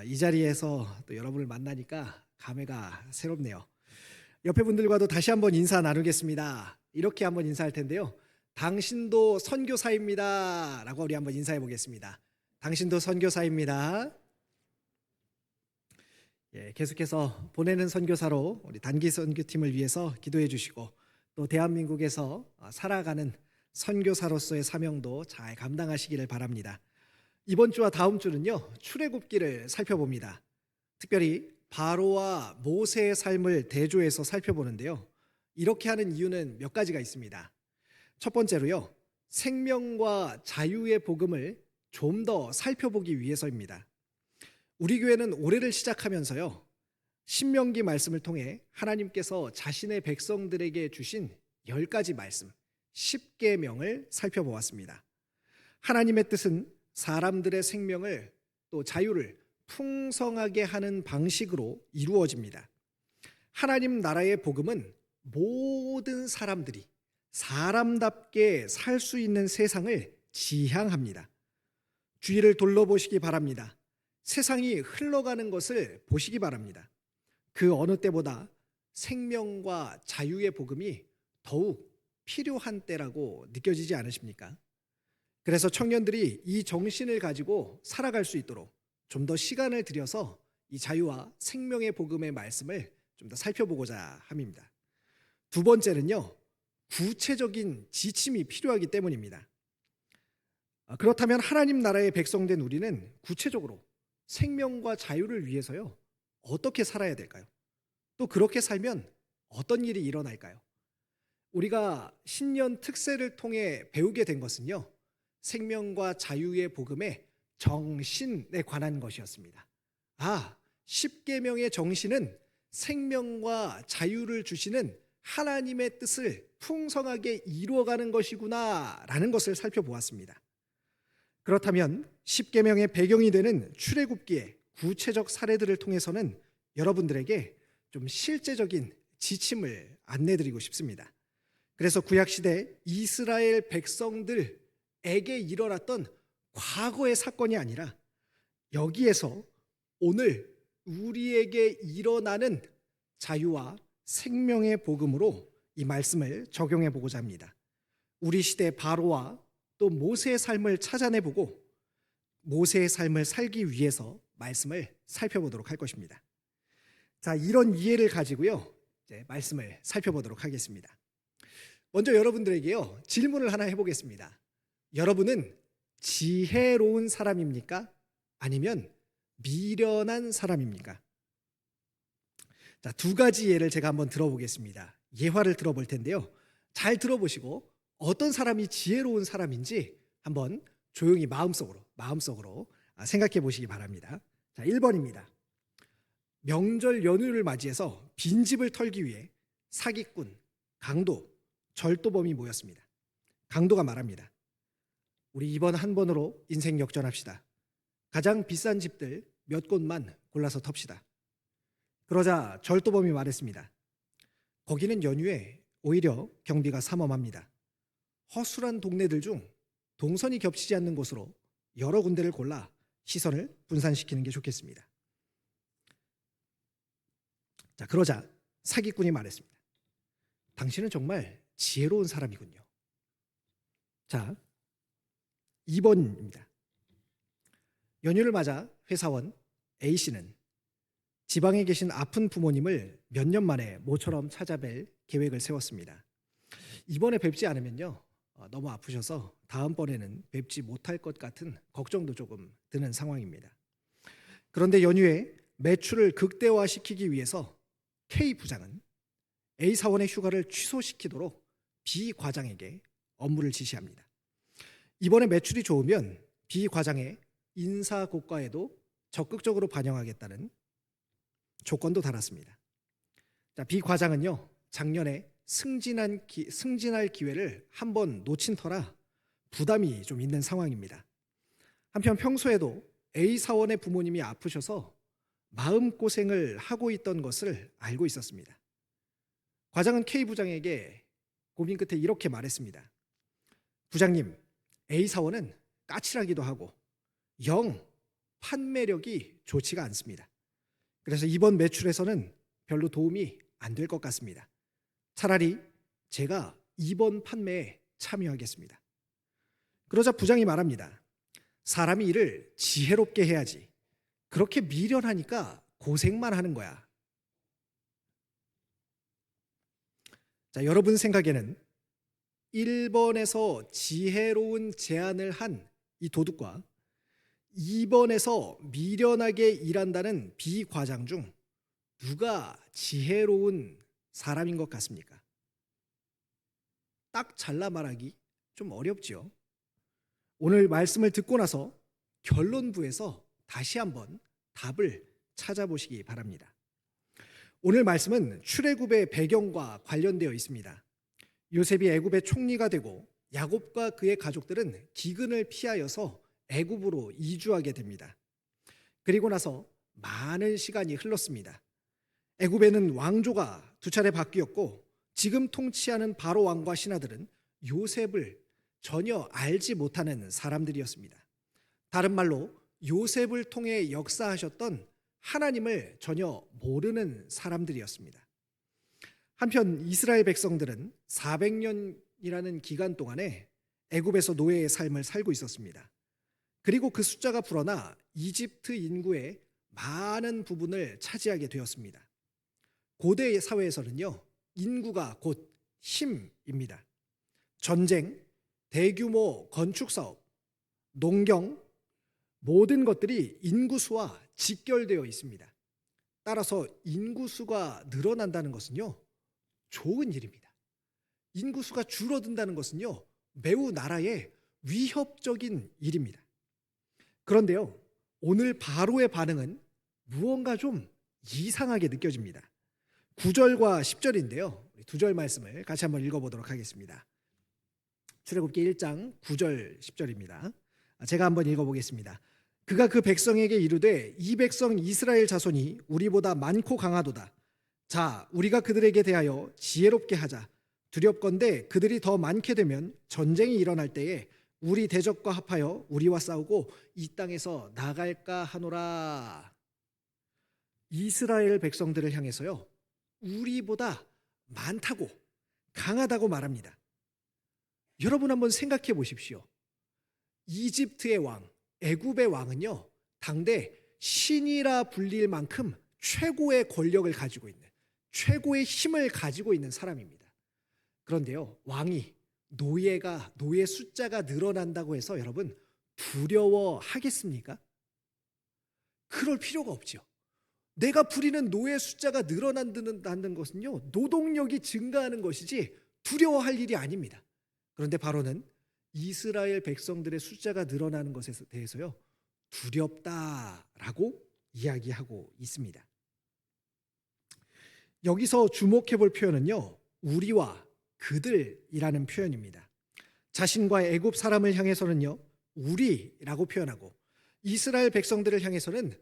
이 자리에서 또 여러분을 만나니까 감회가 새롭네요. 옆에 분들과도 다시 한번 인사 나누겠습니다. 이렇게 한번 인사할 텐데요. 당신도 선교사입니다. 라고 우리 한번 인사해 보겠습니다. 당신도 선교사입니다. 계속해서 보내는 선교사로 우리 단기 선교팀을 위해서 기도해 주시고 또 대한민국에서 살아가는 선교사로서의 사명도 잘 감당하시기를 바랍니다. 이번 주와 다음 주는요, 출애굽기를 살펴봅니다. 특별히 바로와 모세의 삶을 대조해서 살펴보는데요. 이렇게 하는 이유는 몇 가지가 있습니다. 첫 번째로요, 생명과 자유의 복음을 좀 더 살펴보기 위해서입니다. 우리 교회는 올해를 시작하면서요, 신명기 말씀을 통해 하나님께서 자신의 백성들에게 주신 10가지 말씀, 10계명을 살펴보았습니다. 하나님의 뜻은 사람들의 생명을 또 자유를 풍성하게 하는 방식으로 이루어집니다. 하나님 나라의 복음은 모든 사람들이 사람답게 살 수 있는 세상을 지향합니다. 주위를 둘러보시기 바랍니다. 세상이 흘러가는 것을 보시기 바랍니다. 그 어느 때보다 생명과 자유의 복음이 더욱 필요한 때라고 느껴지지 않으십니까? 그래서 청년들이 이 정신을 가지고 살아갈 수 있도록 좀 더 시간을 들여서 이 자유와 생명의 복음의 말씀을 좀 더 살펴보고자 함입니다. 두 번째는요, 구체적인 지침이 필요하기 때문입니다. 그렇다면 하나님 나라의 백성된 우리는 구체적으로 생명과 자유를 위해서요, 어떻게 살아야 될까요? 또 그렇게 살면 어떤 일이 일어날까요? 우리가 신년 특세를 통해 배우게 된 것은요, 생명과 자유의 복음의 정신에 관한 것이었습니다. 10계명의 정신은 생명과 자유를 주시는 하나님의 뜻을 풍성하게 이루어가는 것이구나 라는 것을 살펴보았습니다. 그렇다면 10계명의 배경이 되는 출애굽기의 구체적 사례들을 통해서는 여러분들에게 좀 실제적인 지침을 안내드리고 싶습니다. 그래서 구약시대 이스라엘 백성들에게 일어났던 과거의 사건이 아니라 여기에서 오늘 우리에게 일어나는 자유와 생명의 복음으로 이 말씀을 적용해 보고자 합니다. 우리 시대 바로와 또 모세의 삶을 찾아내보고 모세의 삶을 살기 위해서 말씀을 살펴보도록 할 것입니다. 자, 이런 이해를 가지고요, 이제 말씀을 살펴보도록 하겠습니다. 먼저 여러분들에게요, 질문을 하나 해보겠습니다. 여러분은 지혜로운 사람입니까? 아니면 미련한 사람입니까? 자, 두 가지 예를 제가 한번 들어보겠습니다. 예화를 들어볼 텐데요. 잘 들어보시고 어떤 사람이 지혜로운 사람인지 한번 조용히 마음속으로 생각해 보시기 바랍니다. 자, 1번입니다. 명절 연휴를 맞이해서 빈집을 털기 위해 사기꾼, 강도, 절도범이 모였습니다. 강도가 말합니다. 우리 이번 한 번으로 인생 역전합시다. 가장 비싼 집들 몇 곳만 골라서 텁시다. 그러자 절도범이 말했습니다. 거기는 연휴에 오히려 경비가 삼엄합니다. 허술한 동네들 중 동선이 겹치지 않는 곳으로 여러 군데를 골라 시선을 분산시키는 게 좋겠습니다. 자, 그러자 사기꾼이 말했습니다. 당신은 정말 지혜로운 사람이군요. 자, 2번입니다. 연휴를 맞아 회사원 A씨는 지방에 계신 아픈 부모님을 몇 년 만에 모처럼 찾아뵐 계획을 세웠습니다. 이번에 뵙지 않으면요, 너무 아프셔서 다음번에는 뵙지 못할 것 같은 걱정도 조금 드는 상황입니다. 그런데 연휴에 매출을 극대화시키기 위해서 K 부장은 A 사원의 휴가를 취소시키도록 B 과장에게 업무를 지시합니다. 이번에 매출이 좋으면 B 과장의 인사 고과에도 적극적으로 반영하겠다는 조건도 달았습니다. 자, B 과장은요, 작년에 승진할 기회를 한번 놓친 터라 부담이 좀 있는 상황입니다. 한편 평소에도 A 사원의 부모님이 아프셔서 마음고생을 하고 있던 것을 알고 있었습니다. 과장은 K 부장에게 고민 끝에 이렇게 말했습니다. 부장님, A 사원은 까칠하기도 하고 영 판매력이 좋지가 않습니다. 그래서 이번 매출에서는 별로 도움이 안 될 것 같습니다. 차라리 제가 이번 판매에 참여하겠습니다. 그러자 부장이 말합니다. 사람이 일을 지혜롭게 해야지. 그렇게 미련하니까 고생만 하는 거야. 자, 여러분 생각에는 1번에서 지혜로운 제안을 한 이 도둑과 2번에서 미련하게 일한다는 비과장 중 누가 지혜로운 사람인 것 같습니까? 딱 잘라 말하기 좀 어렵죠. 오늘 말씀을 듣고 나서 결론부에서 다시 한번 답을 찾아보시기 바랍니다. 오늘 말씀은 출애굽의 배경과 관련되어 있습니다. 요셉이 애굽의 총리가 되고 야곱과 그의 가족들은 기근을 피하여서 애굽으로 이주하게 됩니다. 그리고 나서 많은 시간이 흘렀습니다. 애굽에는 왕조가 2차례 바뀌었고 지금 통치하는 바로 왕과 신하들은 요셉을 전혀 알지 못하는 사람들이었습니다. 다른 말로 요셉을 통해 역사하셨던 하나님을 전혀 모르는 사람들이었습니다. 한편 이스라엘 백성들은 400년이라는 기간 동안에 애굽에서 노예의 삶을 살고 있었습니다. 그리고 그 숫자가 불어나 이집트 인구의 많은 부분을 차지하게 되었습니다. 고대 사회에서는요, 인구가 곧 힘입니다. 전쟁, 대규모 건축 사업, 농경, 모든 것들이 인구수와 직결되어 있습니다. 따라서 인구수가 늘어난다는 것은요, 좋은 일입니다. 인구수가 줄어든다는 것은요, 매우 나라에 위협적인 일입니다. 그런데요, 오늘 바로의 반응은 무언가 좀 이상하게 느껴집니다. 9절과 10절인데요. 2절 말씀을 같이 한번 읽어보도록 하겠습니다. 출애굽기 1장 9절 10절입니다. 제가 한번 읽어보겠습니다. 그가 그 백성에게 이르되 이 백성 이스라엘 자손이 우리보다 많고 강하도다. 자, 우리가 그들에게 대하여 지혜롭게 하자. 두렵건대 그들이 더 많게 되면 전쟁이 일어날 때에 우리 대적과 합하여 우리와 싸우고 이 땅에서 나갈까 하노라. 이스라엘 백성들을 향해서요, 우리보다 많다고 강하다고 말합니다. 여러분 한번 생각해 보십시오. 이집트의 왕, 애굽의 왕은요, 당대 신이라 불릴 만큼 최고의 권력을 가지고 있는, 최고의 힘을 가지고 있는 사람입니다. 그런데요, 왕이 노예 숫자가 늘어난다고 해서 여러분 두려워하겠습니까? 그럴 필요가 없죠. 내가 부리는 노예 숫자가 늘어난다는 것은요, 노동력이 증가하는 것이지 두려워할 일이 아닙니다. 그런데 바로는 이스라엘 백성들의 숫자가 늘어나는 것에 대해서요, 두렵다라고 이야기하고 있습니다. 여기서 주목해 볼 표현은요, 우리와 그들이라는 표현입니다. 자신과 애굽 사람을 향해서는요, 우리라고 표현하고 이스라엘 백성들을 향해서는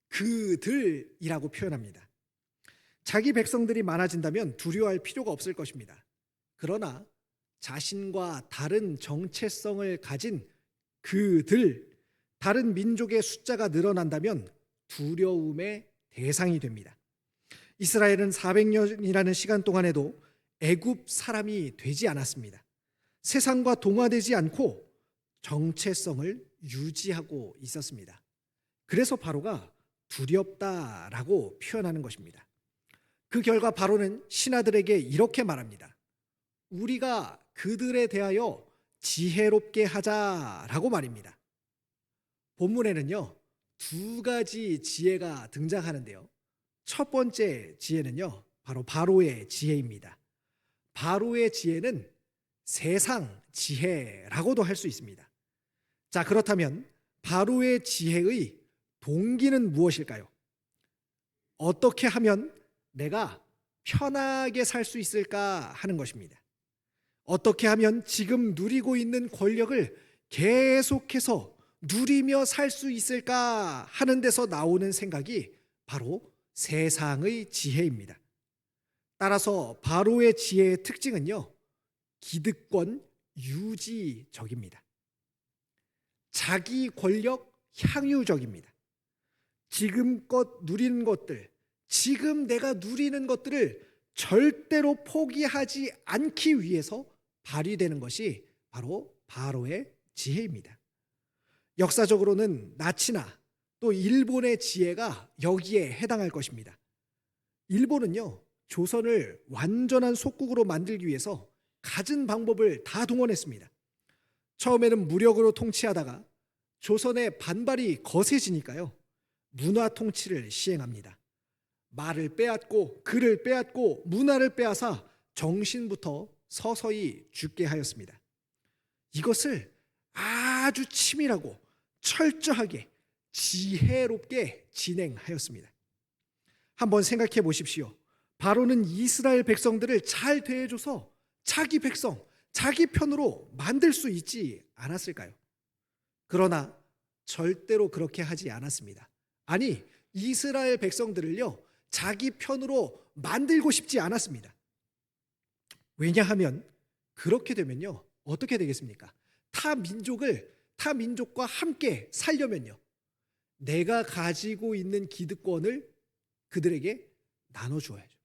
그들이라고 표현합니다. 자기 백성들이 많아진다면 두려워할 필요가 없을 것입니다. 그러나 자신과 다른 정체성을 가진 그들, 다른 민족의 숫자가 늘어난다면 두려움의 대상이 됩니다. 이스라엘은 400년이라는 시간 동안에도 애굽 사람이 되지 않았습니다. 세상과 동화되지 않고 정체성을 유지하고 있었습니다. 그래서 바로가 두렵다라고 표현하는 것입니다. 그 결과 바로는 신하들에게 이렇게 말합니다. 우리가 그들에 대하여 지혜롭게 하자라고 말입니다. 본문에는요, 2가지 지혜가 등장하는데요. 첫 번째 지혜는요, 바로 바로의 지혜입니다. 바로의 지혜는 세상 지혜라고도 할 수 있습니다. 자, 그렇다면 바로의 지혜의 동기는 무엇일까요? 어떻게 하면 내가 편하게 살 수 있을까 하는 것입니다. 어떻게 하면 지금 누리고 있는 권력을 계속해서 누리며 살 수 있을까 하는 데서 나오는 생각이 바로 세상의 지혜입니다. 따라서 바로의 지혜의 특징은요, 기득권 유지적입니다. 자기 권력 향유적입니다. 지금껏 누리는 것들, 지금 내가 누리는 것들을 절대로 포기하지 않기 위해서 발휘되는 것이 바로 바로의 지혜입니다. 역사적으로는 나치나 또 일본의 지혜가 여기에 해당할 것입니다. 일본은요, 조선을 완전한 속국으로 만들기 위해서 갖은 방법을 다 동원했습니다. 처음에는 무력으로 통치하다가 조선의 반발이 거세지니까요, 문화 통치를 시행합니다. 말을 빼앗고 글을 빼앗고 문화를 빼앗아 정신부터 서서히 죽게 하였습니다. 이것을 아주 치밀하고 철저하게 지혜롭게 진행하였습니다. 한번 생각해 보십시오. 바로는 이스라엘 백성들을 잘 대해줘서 자기 백성, 자기 편으로 만들 수 있지 않았을까요? 그러나 절대로 그렇게 하지 않았습니다. 아니, 이스라엘 백성들을요, 자기 편으로 만들고 싶지 않았습니다. 왜냐하면 그렇게 되면요, 어떻게 되겠습니까? 타 민족과 함께 살려면요, 내가 가지고 있는 기득권을 그들에게 나눠주어야죠.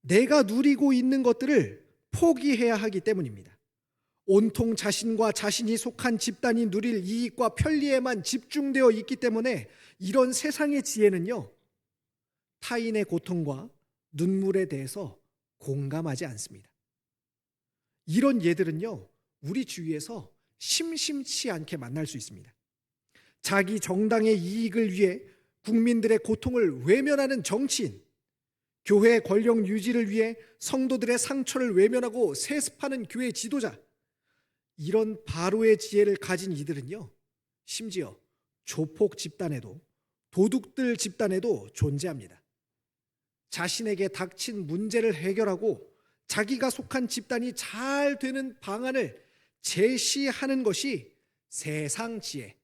내가 누리고 있는 것들을 포기해야 하기 때문입니다. 온통 자신과 자신이 속한 집단이 누릴 이익과 편리에만 집중되어 있기 때문에 이런 세상의 지혜는요, 타인의 고통과 눈물에 대해서 공감하지 않습니다. 이런 예들은요, 우리 주위에서 심심치 않게 만날 수 있습니다. 자기 정당의 이익을 위해 국민들의 고통을 외면하는 정치인, 교회 권력 유지를 위해 성도들의 상처를 외면하고 세습하는 교회 지도자, 이런 바로의 지혜를 가진 이들은요, 심지어 조폭 집단에도, 도둑들 집단에도 존재합니다. 자신에게 닥친 문제를 해결하고 자기가 속한 집단이 잘 되는 방안을 제시하는 것이 세상 지혜,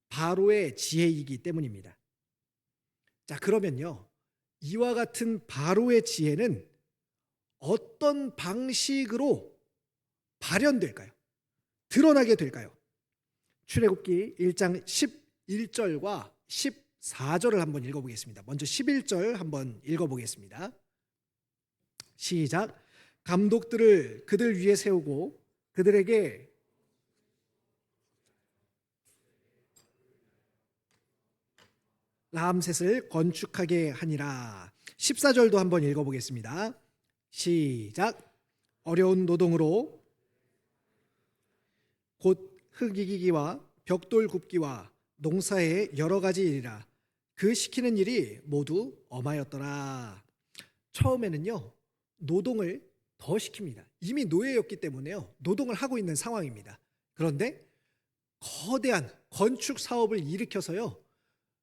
바로의 지혜이기 때문입니다. 자, 그러면요, 이와 같은 바로의 지혜는 어떤 방식으로 발현될까요? 드러나게 될까요? 출애굽기 1장 11절과 14절을 한번 읽어보겠습니다. 먼저 11절 한번 읽어보겠습니다. 시작. 감독들을 그들 위에 세우고 그들에게 람셋을 건축하게 하니라. 14절도 한번 읽어보겠습니다. 시작. 어려운 노동으로 곧 흙이기기와 벽돌 굽기와 농사의 여러 가지 일이라. 그 시키는 일이 모두 엄하였더라. 처음에는요, 노동을 더 시킵니다. 이미 노예였기 때문에요, 노동을 하고 있는 상황입니다. 그런데 거대한 건축 사업을 일으켜서요,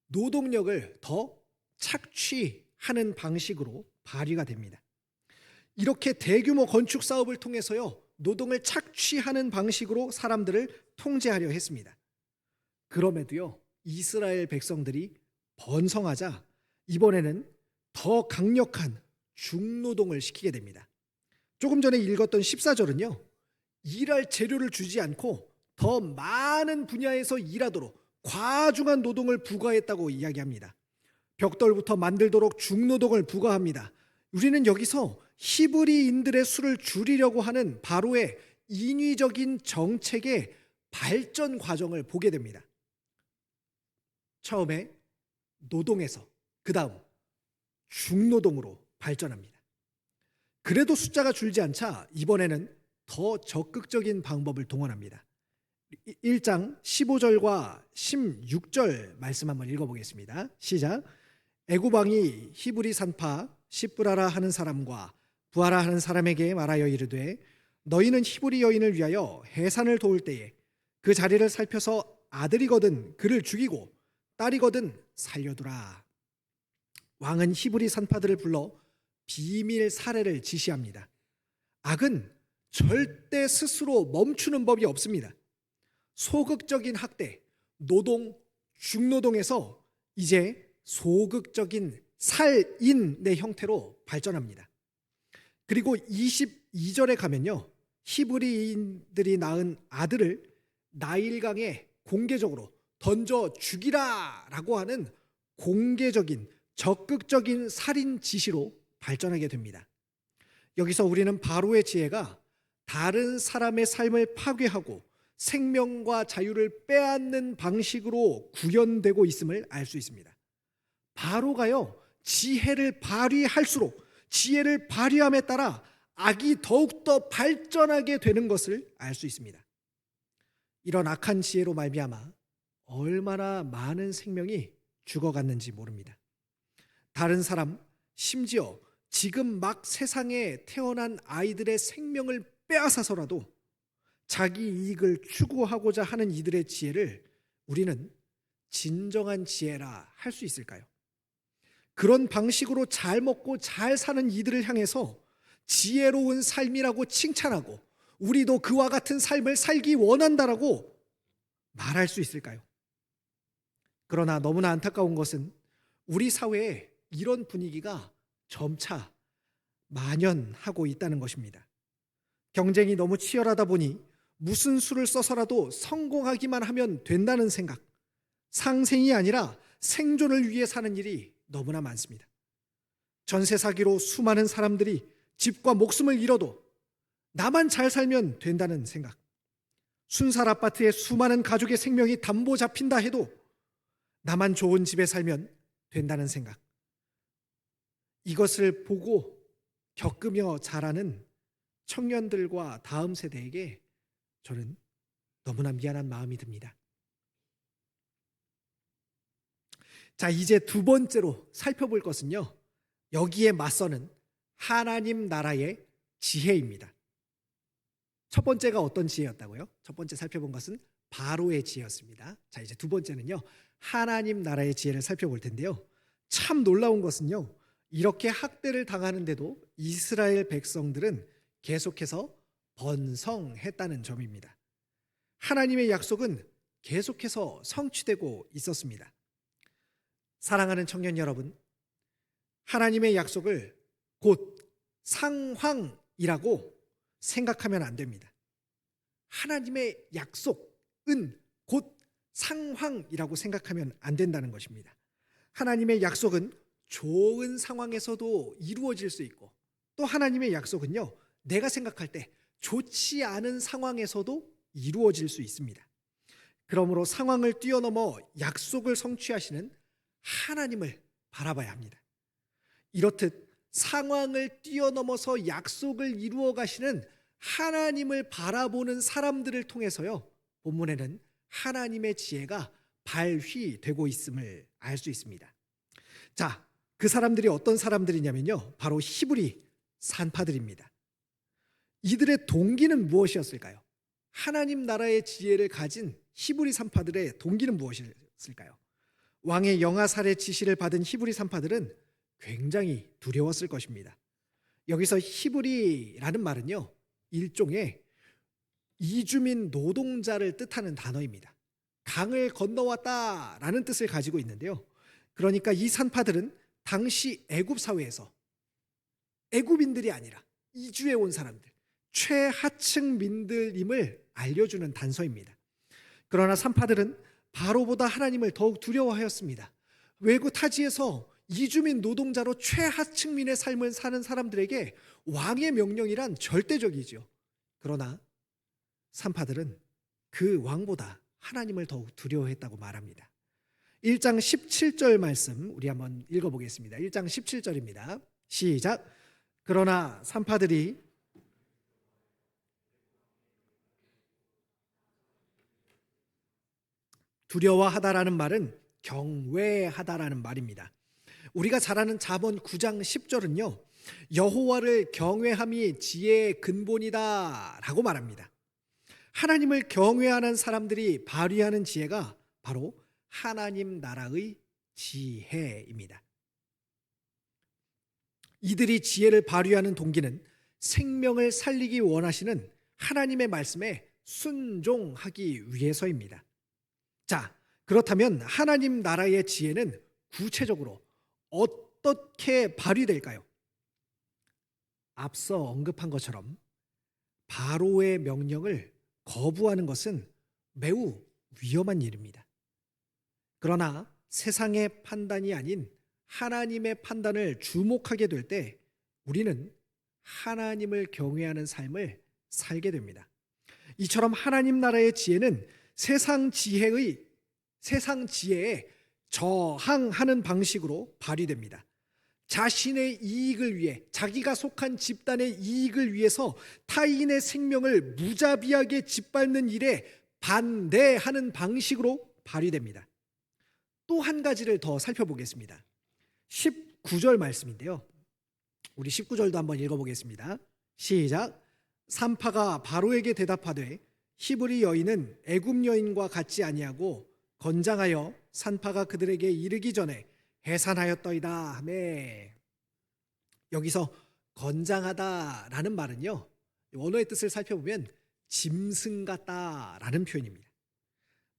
노동력을 더 착취하는 방식으로 발휘가 됩니다. 이렇게 대규모 건축 사업을 통해서요, 노동을 착취하는 방식으로 사람들을 통제하려 했습니다. 그럼에도요, 이스라엘 백성들이 번성하자 이번에는 더 강력한 중노동을 시키게 됩니다. 조금 전에 읽었던 14절은요, 일할 재료를 주지 않고 더 많은 분야에서 일하도록 과중한 노동을 부과했다고 이야기합니다. 벽돌부터 만들도록 중노동을 부과합니다. 우리는 여기서 히브리인들의 수를 줄이려고 하는 바로의 인위적인 정책의 발전 과정을 보게 됩니다. 처음에 노동에서 그 다음 중노동으로 발전합니다. 그래도 숫자가 줄지 않자 이번에는 더 적극적인 방법을 동원합니다. 1장 15절과 16절 말씀 한번 읽어보겠습니다. 시작. 애굽 왕이 히브리 산파 시브라라 하는 사람과 부하라 하는 사람에게 말하여 이르되 너희는 히브리 여인을 위하여 해산을 도울 때에 그 자리를 살펴서 아들이거든 그를 죽이고 딸이거든 살려두라. 왕은 히브리 산파들을 불러 비밀 살해를 지시합니다. 악은 절대 스스로 멈추는 법이 없습니다. 소극적인 학대, 노동, 중노동에서 이제 소극적인 살인의 형태로 발전합니다. 그리고 22절에 가면요, 히브리인들이 낳은 아들을 나일강에 공개적으로 던져 죽이라라고 하는 공개적인 적극적인 살인 지시로 발전하게 됩니다. 여기서 우리는 바로의 지혜가 다른 사람의 삶을 파괴하고 생명과 자유를 빼앗는 방식으로 구현되고 있음을 알 수 있습니다. 바로가요, 지혜를 발휘할수록 지혜를 발휘함에 따라 악이 더욱더 발전하게 되는 것을 알 수 있습니다. 이런 악한 지혜로 말미암아 얼마나 많은 생명이 죽어갔는지 모릅니다. 다른 사람, 심지어 지금 막 세상에 태어난 아이들의 생명을 빼앗아서라도 자기 이익을 추구하고자 하는 이들의 지혜를 우리는 진정한 지혜라 할 수 있을까요? 그런 방식으로 잘 먹고 잘 사는 이들을 향해서 지혜로운 삶이라고 칭찬하고 우리도 그와 같은 삶을 살기 원한다라고 말할 수 있을까요? 그러나 너무나 안타까운 것은 우리 사회에 이런 분위기가 점차 만연하고 있다는 것입니다. 경쟁이 너무 치열하다 보니 무슨 수를 써서라도 성공하기만 하면 된다는 생각, 상생이 아니라 생존을 위해 사는 일이 너무나 많습니다. 전세 사기로 수많은 사람들이 집과 목숨을 잃어도 나만 잘 살면 된다는 생각, 순살 아파트에 수많은 가족의 생명이 담보 잡힌다 해도 나만 좋은 집에 살면 된다는 생각, 이것을 보고 겪으며 자라는 청년들과 다음 세대에게 저는 너무나 미안한 마음이 듭니다. 자, 이제 두 번째로 살펴볼 것은요, 여기에 맞서는 하나님 나라의 지혜입니다. 첫 번째가 어떤 지혜였다고요? 첫 번째 살펴본 것은 바로의 지혜였습니다. 자, 이제 두 번째는요, 하나님 나라의 지혜를 살펴볼 텐데요. 참 놀라운 것은요, 이렇게 학대를 당하는데도 이스라엘 백성들은 계속해서 번성했다는 점입니다. 하나님의 약속은 계속해서 성취되고 있었습니다. 사랑하는 청년 여러분, 하나님의 약속을 곧 상황이라고 생각하면 안 됩니다. 하나님의 약속은 곧 상황이라고 생각하면 안 된다는 것입니다. 하나님의 약속은 좋은 상황에서도 이루어질 수 있고, 또 하나님의 약속은요, 내가 생각할 때 좋지 않은 상황에서도 이루어질 수 있습니다. 그러므로 상황을 뛰어넘어 약속을 성취하시는 하나님을 바라봐야 합니다. 이렇듯 상황을 뛰어넘어서 약속을 이루어 가시는 하나님을 바라보는 사람들을 통해서요, 본문에는 하나님의 지혜가 발휘되고 있음을 알 수 있습니다. 자, 그 사람들이 어떤 사람들이냐면요, 바로 히브리 산파들입니다. 이들의 동기는 무엇이었을까요? 하나님 나라의 지혜를 가진 히브리 산파들의 동기는 무엇이었을까요? 왕의 영아살의 지시를 받은 히브리 산파들은 굉장히 두려웠을 것입니다. 여기서 히브리라는 말은요, 일종의 이주민 노동자를 뜻하는 단어입니다. 강을 건너왔다라는 뜻을 가지고 있는데요. 그러니까 이 산파들은 당시 애굽 사회에서 애굽인들이 아니라 이주해 온 사람들, 최하층민들임을 알려주는 단서입니다. 그러나 산파들은 바로보다 하나님을 더욱 두려워하였습니다. 외구 타지에서 이주민 노동자로 최하층민의 삶을 사는 사람들에게 왕의 명령이란 절대적이죠. 그러나 산파들은 그 왕보다 하나님을 더욱 두려워했다고 말합니다. 1장 17절 말씀 우리 한번 읽어보겠습니다. 1장 17절입니다. 시작. 그러나 산파들이 두려워하다라는 말은 경외하다라는 말입니다. 우리가 잘 아는 잠언 9장 10절은요, 여호와를 경외함이 지혜의 근본이다라고 말합니다. 하나님을 경외하는 사람들이 발휘하는 지혜가 바로 하나님 나라의 지혜입니다. 이들이 지혜를 발휘하는 동기는 생명을 살리기 원하시는 하나님의 말씀에 순종하기 위해서입니다. 자, 그렇다면 하나님 나라의 지혜는 구체적으로 어떻게 발휘될까요? 앞서 언급한 것처럼 바로의 명령을 거부하는 것은 매우 위험한 일입니다. 그러나 세상의 판단이 아닌 하나님의 판단을 주목하게 될 때 우리는 하나님을 경외하는 삶을 살게 됩니다. 이처럼 하나님 나라의 지혜는 세상 지혜에 저항하는 방식으로 발휘됩니다. 자신의 이익을 위해, 자기가 속한 집단의 이익을 위해서 타인의 생명을 무자비하게 짓밟는 일에 반대하는 방식으로 발휘됩니다. 또 한 가지를 더 살펴보겠습니다. 19절 말씀인데요. 우리 19절도 한번 읽어보겠습니다. 시작. 산파가 바로에게 대답하되 히브리 여인은 애굽 여인과 같지 아니하고 건장하여 산파가 그들에게 이르기 전에 해산하였더이다 하매. 여기서 건장하다라는 말은요, 원어의 뜻을 살펴보면 짐승 같다라는 표현입니다.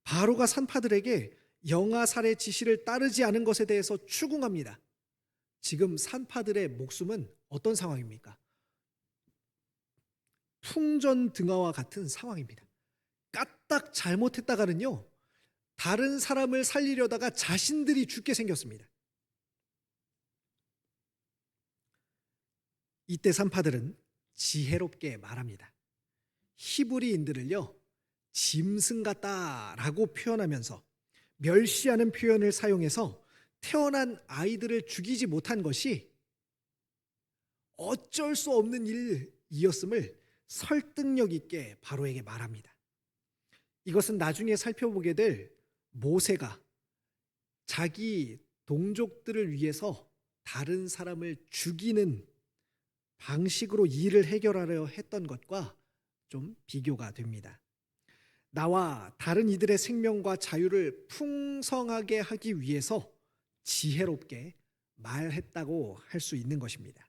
바로가 산파들에게 영아살의 지시를 따르지 않은 것에 대해서 추궁합니다. 지금 산파들의 목숨은 어떤 상황입니까? 풍전등화와 같은 상황입니다. 까딱 잘못했다가는요, 다른 사람을 살리려다가 자신들이 죽게 생겼습니다. 이때 산파들은 지혜롭게 말합니다. 히브리인들을요, 짐승 같다라고 표현하면서 멸시하는 표현을 사용해서 태어난 아이들을 죽이지 못한 것이 어쩔 수 없는 일이었음을 설득력 있게 바로에게 말합니다. 이것은 나중에 살펴보게 될 모세가 자기 동족들을 위해서 다른 사람을 죽이는 방식으로 일을 해결하려 했던 것과 좀 비교가 됩니다. 나와 다른 이들의 생명과 자유를 풍성하게 하기 위해서 지혜롭게 말했다고 할 수 있는 것입니다.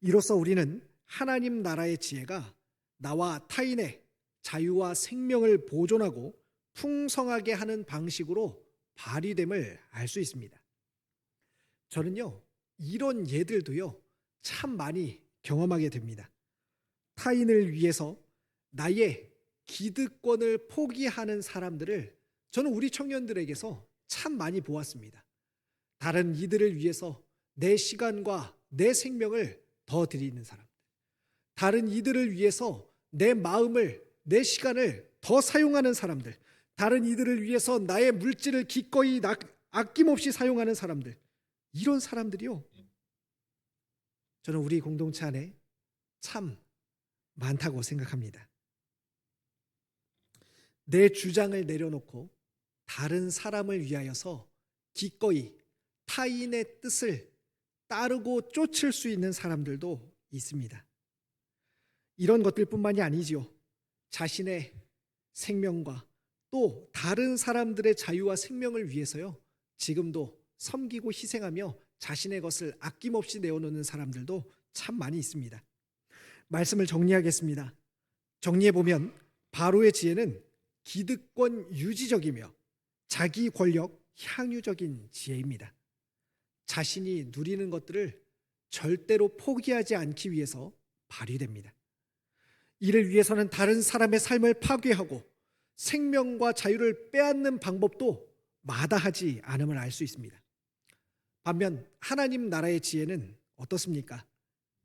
이로써 우리는 하나님 나라의 지혜가 나와 타인의 자유와 생명을 보존하고 풍성하게 하는 방식으로 발휘됨을 알 수 있습니다. 저는요, 이런 예들도요, 참 많이 경험하게 됩니다. 타인을 위해서 나의 기득권을 포기하는 사람들을 저는 우리 청년들에게서 참 많이 보았습니다. 다른 이들을 위해서 내 시간과 내 생명을 더 드리는 사람들, 다른 이들을 위해서 내 마음을, 내 시간을 더 사용하는 사람들, 다른 이들을 위해서 나의 물질을 기꺼이 아낌없이 사용하는 사람들, 이런 사람들이요, 저는 우리 공동체 안에 참 많다고 생각합니다. 내 주장을 내려놓고 다른 사람을 위하여서 기꺼이 타인의 뜻을 따르고 쫓을 수 있는 사람들도 있습니다. 이런 것들뿐만이 아니지요. 자신의 생명과 또 다른 사람들의 자유와 생명을 위해서요, 지금도 섬기고 희생하며 자신의 것을 아낌없이 내어놓는 사람들도 참 많이 있습니다. 말씀을 정리하겠습니다. 정리해보면 바로의 지혜는 기득권 유지적이며 자기 권력 향유적인 지혜입니다. 자신이 누리는 것들을 절대로 포기하지 않기 위해서 발휘됩니다. 이를 위해서는 다른 사람의 삶을 파괴하고 생명과 자유를 빼앗는 방법도 마다하지 않음을 알 수 있습니다. 반면 하나님 나라의 지혜는 어떻습니까?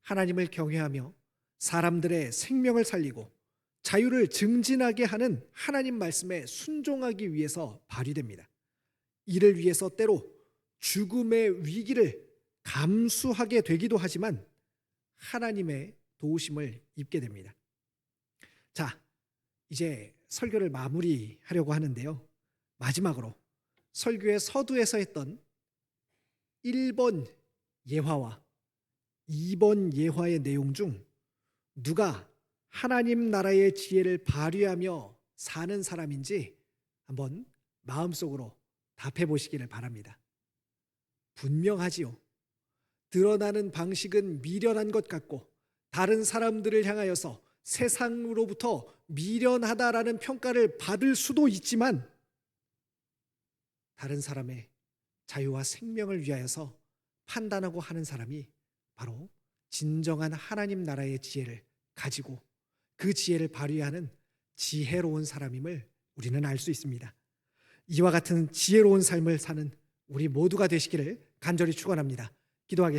하나님을 경외하며 사람들의 생명을 살리고 자유를 증진하게 하는 하나님 말씀에 순종하기 위해서 발휘됩니다. 이를 위해서 때로 죽음의 위기를 감수하게 되기도 하지만 하나님의 도우심을 입게 됩니다. 자, 이제 설교를 마무리하려고 하는데요. 마지막으로 설교의 서두에서 했던 1번 예화와 2번 예화의 내용 중 누가 하나님 나라의 지혜를 발휘하며 사는 사람인지 한번 마음속으로 답해 보시기를 바랍니다. 분명하지요. 드러나는 방식은 미련한 것 같고 다른 사람들을 향하여서 세상으로부터 미련하다라는 평가를 받을 수도 있지만 다른 사람의 자유와 생명을 위하여서 판단하고 하는 사람이 바로 진정한 하나님 나라의 지혜를 가지고 그 지혜를 발휘하는 지혜로운 사람임을 우리는 알 수 있습니다. 이와 같은 지혜로운 삶을 사는 우리 모두가 되시기를 간절히 축원합니다. 기도하겠습니다.